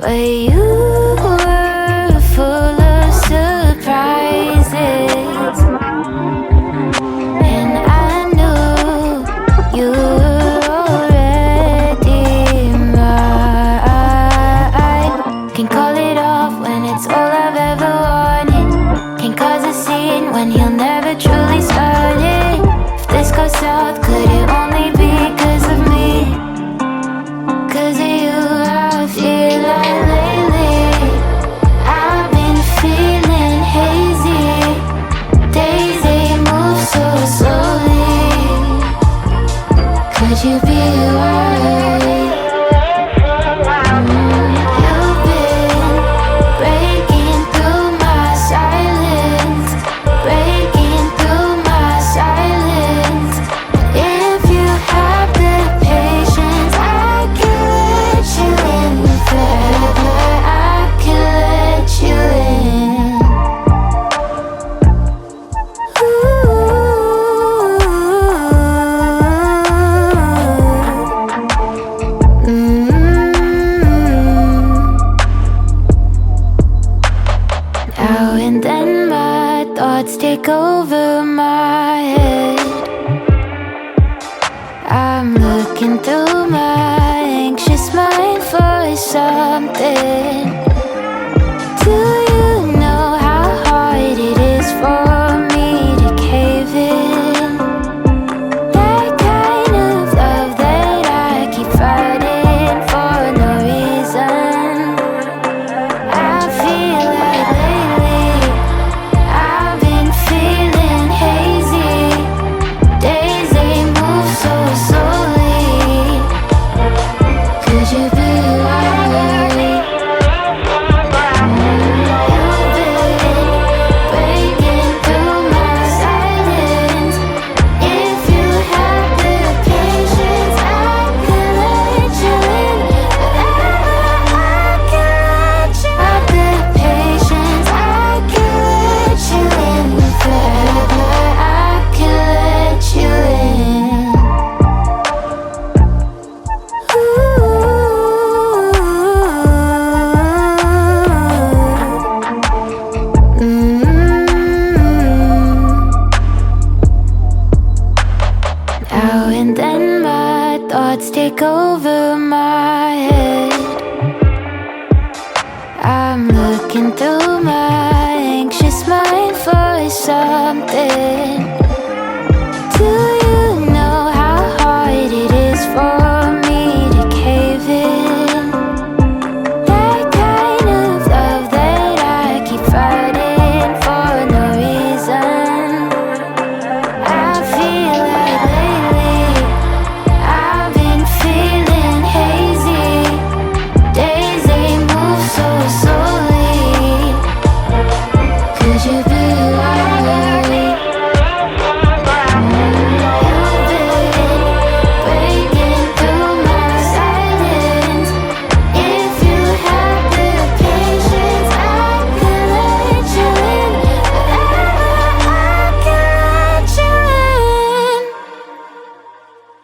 but you were full of surprises, and I knew you were already mine. Can call it off when it's all I've ever wanted. Can cause a scene when he'll never truly start it. If this goes south, could it only be 'cause of me? 'Cause of you, I feel like lately I've been feeling hazy. Days, they move so slowly. Could you be right? You've been breaking through my silence, breaking through my silence. If you have the patience, I can let you in forever. I can let you in. Now and then my thoughts take over my head. I'm looking through my anxious mind for something. Do you know how hard it is for me to cave in? That kind of love that I keep fighting for no reason. I feel like lately I've been feeling hazy. Days, they move so slowly. Could you be right?